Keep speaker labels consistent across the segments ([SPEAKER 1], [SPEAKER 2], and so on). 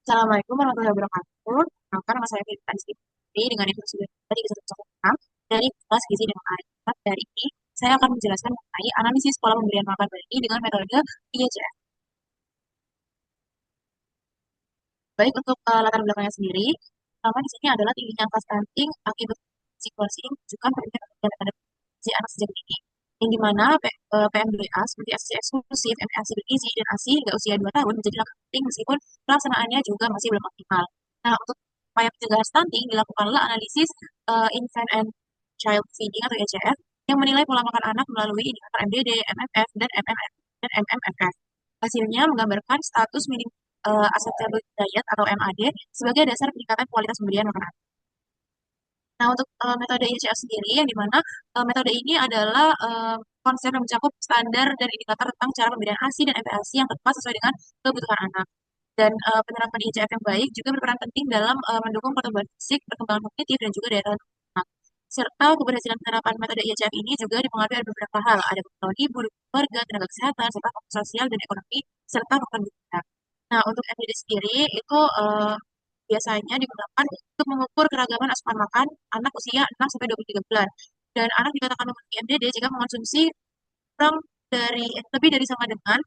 [SPEAKER 1] Assalamualaikum warahmatullahi wabarakatuh. Nama saya Fitri Rizky dengan informasi dari Kisah dari kelas gizi dan air. Dari ini, saya akan menjelaskan mengenai analisis pola pemberian makan bayi dengan metode IECF. Baik untuk latar belakangnya sendiri, pertama di sini adalah tingginya angka stunting akibat situasi yang menunjukkan peningkatan pada si anak sejak dini. Yang dimana PMDA seperti ASI eksklusif, MASI bergizi, dan ASI hingga usia 2 tahun menjadi langkah penting meskipun pelaksanaannya juga masih belum optimal. Nah, untuk upaya pencegahan stunting dilakukanlah analisis infant and child feeding atau ECF yang menilai pola makan anak melalui indikator MDD, MFF, dan MMFF. Hasilnya menggambarkan status minim acceptable diet atau MAD sebagai dasar peningkatan kualitas pemberian makanan. Nah, untuk metode ICF sendiri, yang dimana metode ini adalah konsep yang mencakup standar dan indikator tentang cara pemberian ASI dan MPASI yang tepat sesuai dengan kebutuhan anak. Dan penerapan ICF yang baik juga berperan penting dalam mendukung pertumbuhan fisik, perkembangan kognitif, dan juga daya tahan tubuh anak. Serta keberhasilan penerapan metode ICF ini juga dipengaruhi oleh beberapa hal. Ada pengetahuan ibu, keluarga, tenaga kesehatan, serta faktor sosial dan ekonomi, serta faktor budaya. Nah, untuk MDD sendiri itu biasanya digunakan untuk mengukur keragaman asupan makan anak usia 6 sampai 23 bulan. Dan anak dikatakan memiliki MDD jika mengonsumsi kurang lebih dari sama dengan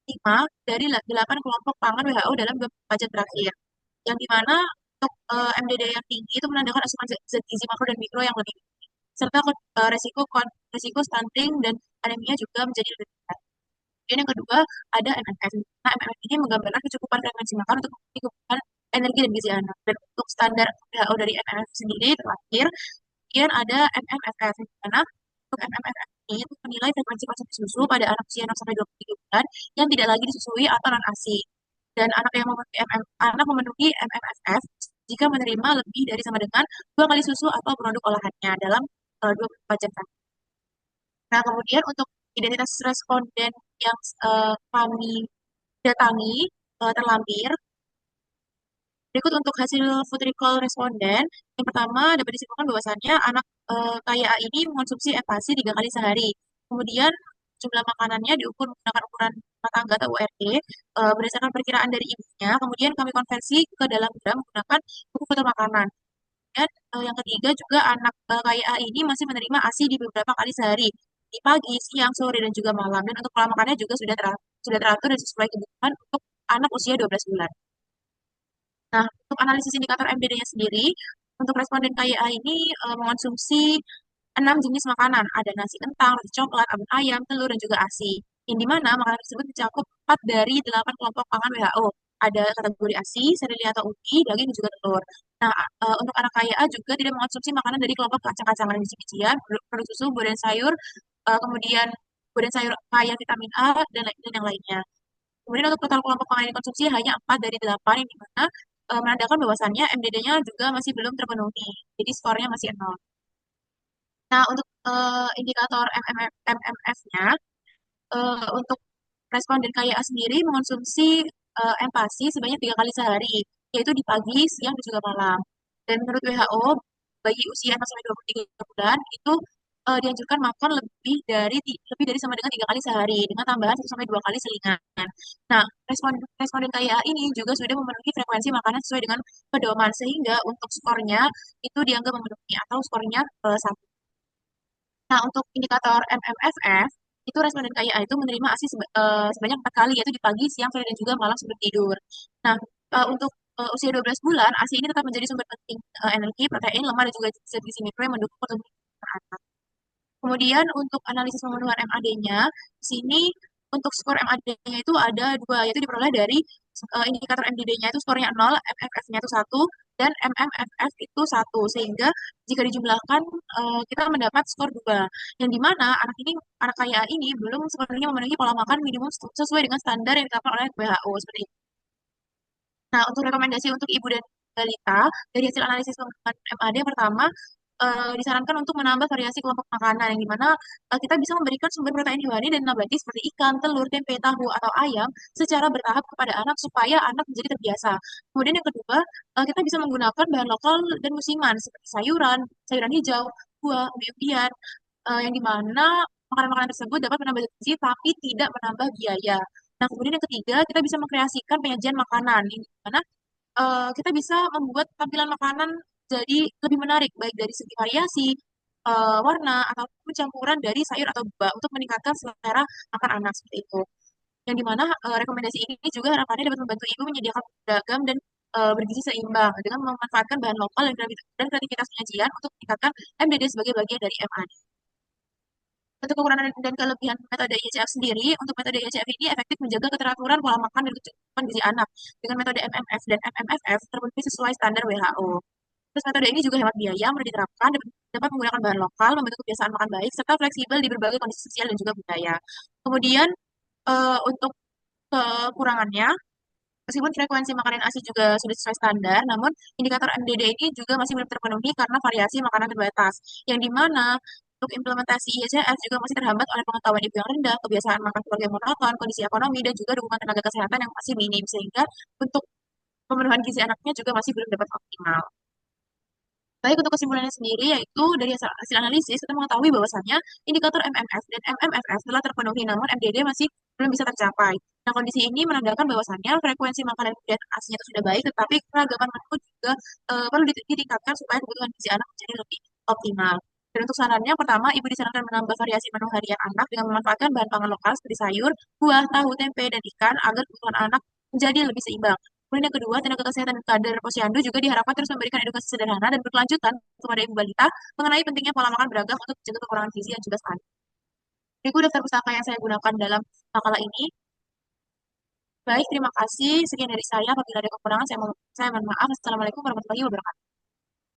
[SPEAKER 1] 5 dari 8 kelompok pangan WHO dalam 24 jam terakhir. Yang dimana untuk MDD yang tinggi itu menandakan asupan zat gizi makro dan mikro yang lebih tinggi. Serta resiko stunting dan anemia juga menjadi lebih tinggi. Kemudian yang kedua ada MMF. Nah, MMF ini menggambarkan kecukupan frekuensi makan untuk memenuhi kebutuhan energi dan gizi anak. Dan untuk standar WHO dari MMF sendiri terakhir, kemudian ada MMFF, di mana untuk MMFF ini itu menilai frekuensi konsumsi susu pada anak usia 6 sampai 23 bulan yang tidak lagi disusui atau non ASI. Dan anak memenuhi MMFF jika menerima lebih dari sama dengan 2 kali susu atau produk olahannya dalam 24 jam. Nah, kemudian untuk identitas responden yang kami datangi terlampir, berikut untuk hasil food recall responden. Yang pertama dapat disimpulkan bahwasannya anak KYA ini mengonsumsi MPASI 3 kali sehari. Kemudian jumlah makanannya diukur menggunakan ukuran rumah tangga atau URT berdasarkan perkiraan dari ibunya. Kemudian kami konversi ke dalam gram menggunakan buku foto makanan. Dan yang ketiga juga anak KYA ini masih menerima ASI di beberapa kali sehari, di pagi, siang, sore, dan juga malam. Dan untuk pola makannya juga sudah teratur dan sesuai kebutuhan untuk anak usia 12 bulan. Nah, untuk analisis indikator MDD-nya sendiri, untuk responden KYA ini mengonsumsi 6 jenis makanan. Ada nasi kentang, roti coklat, abon ayam, telur, dan juga ASI. Yang dimana makanan tersebut mencakup 4 dari 8 kelompok pangan WHO. Ada kategori ASI, serili atau ubi, daging, dan juga telur. Nah, untuk anak KYA juga tidak mengonsumsi makanan dari kelompok kacang-kacangan dan biji-bijian, produk susu, buah dan sayur, kemudian buah dan sayur kaya vitamin A, dan yang lainnya. Kemudian untuk total kelompok pangan yang dikonsumsi hanya 4 dari 8, yang dimana menandakan bahwasannya MDD-nya juga masih belum terpenuhi. Jadi skornya masih 0. Nah, untuk indikator MMF-nya, untuk responden KYA sendiri mengonsumsi empasi sebanyak 3 kali sehari, yaitu di pagi, siang, dan juga malam. Dan menurut WHO, bagi usia 6 sampai 23 bulan itu dianjurkan makan lebih dari sama dengan 3 kali sehari dengan tambahan 1 sampai 2 kali selingan. Nah, responden KYA ini juga sudah memenuhi frekuensi makanan sesuai dengan pedoman sehingga untuk skornya itu dianggap memenuhi atau skornya 1. Nah, untuk indikator MMFF, itu responden KIA itu menerima ASI sebanyak 4 kali, yaitu di pagi, siang, sore, dan juga malam sebelum tidur. Nah, untuk usia 12 bulan, ASI ini tetap menjadi sumber penting energi, protein, lemak, dan juga zat gizi mikro yang mendukung pertumbuhan anak. Kemudian untuk analisis pemenuhan MAD-nya, di sini untuk skor MAD-nya itu ada dua, yaitu diperoleh dari indikator MDD-nya itu skornya 0, MFF-nya itu 1, dan MMFF itu 1. Sehingga jika dijumlahkan, kita mendapat skor 2. Yang dimana anak kaya ini belum sepenuhnya memenuhi pola makan minimum sesuai dengan standar yang ditetapkan oleh WHO. Seperti itu. Nah, untuk rekomendasi untuk ibu dan balita, dari hasil analisis pemenuhan MAD pertama, disarankan untuk menambah variasi kelompok makanan, yang dimana kita bisa memberikan sumber protein hewani dan nabati seperti ikan, telur, tempe, tahu, atau ayam secara bertahap kepada anak supaya anak menjadi terbiasa. Kemudian yang kedua, kita bisa menggunakan bahan lokal dan musiman seperti sayuran hijau, buah, umbi-umbian, yang dimana makanan-makanan tersebut dapat menambah gizi tapi tidak menambah biaya. Nah, kemudian yang ketiga, kita bisa mengkreasikan penyajian makanan, yang dimana kita bisa membuat tampilan makanan jadi lebih menarik, baik dari segi variasi, warna, ataupun campuran dari sayur atau buah untuk meningkatkan selera makan anak seperti itu. Yang dimana rekomendasi ini juga harapannya dapat membantu ibu menyediakan beragam dan bergizi seimbang dengan memanfaatkan bahan lokal dan kreativitas penyajian untuk meningkatkan MDD sebagai bagian dari MAD. Untuk kekurangan dan kelebihan metode ICF sendiri, untuk metode ICF ini efektif menjaga keteraturan pola makan dan kecukupan gizi anak. Dengan metode MMF dan MMFF terpenuhi sesuai standar WHO. Terus metode ini juga hemat biaya, mudah diterapkan, dapat menggunakan bahan lokal, membentuk kebiasaan makan baik, serta fleksibel di berbagai kondisi sosial dan juga budaya. Kemudian untuk kekurangannya, meskipun frekuensi makanan ASI juga sudah sesuai standar, namun indikator MDD ini juga masih belum terpenuhi karena variasi makanan terbatas, yang dimana untuk implementasi IHCF juga masih terhambat oleh pengetahuan ibu yang rendah, kebiasaan makan keluarga yang monoton, kondisi ekonomi, dan juga dukungan tenaga kesehatan yang masih minim, sehingga untuk pemenuhan gizi anaknya juga masih belum dapat optimal. Baik, untuk kesimpulannya sendiri, yaitu dari hasil analisis, kita mengetahui bahwasannya indikator MMF dan MMFF telah terpenuhi, namun MDD masih belum bisa tercapai. Nah, kondisi ini menandakan bahwasannya frekuensi makanan dan asinya itu sudah baik, tetapi keragaman menu juga perlu ditingkatkan supaya kebutuhan gizi anak menjadi lebih optimal. Dan untuk sarannya, pertama, ibu disarankan menambah variasi menu harian anak dengan memanfaatkan bahan pangan lokal seperti sayur, buah, tahu, tempe, dan ikan agar kebutuhan anak menjadi lebih seimbang. Kemudian yang kedua, tenaga kesehatan dan kader posyandu juga diharapkan terus memberikan edukasi sederhana dan berkelanjutan kepada ibu balita mengenai pentingnya pola makan beragam untuk menjaga kekurangan gizi yang juga stunting. Berikut daftar pustaka yang saya gunakan dalam makalah ini. Baik, terima kasih. Sekian dari saya. Apabila ada kekurangan, saya mohon maaf. Assalamualaikum warahmatullahi wabarakatuh.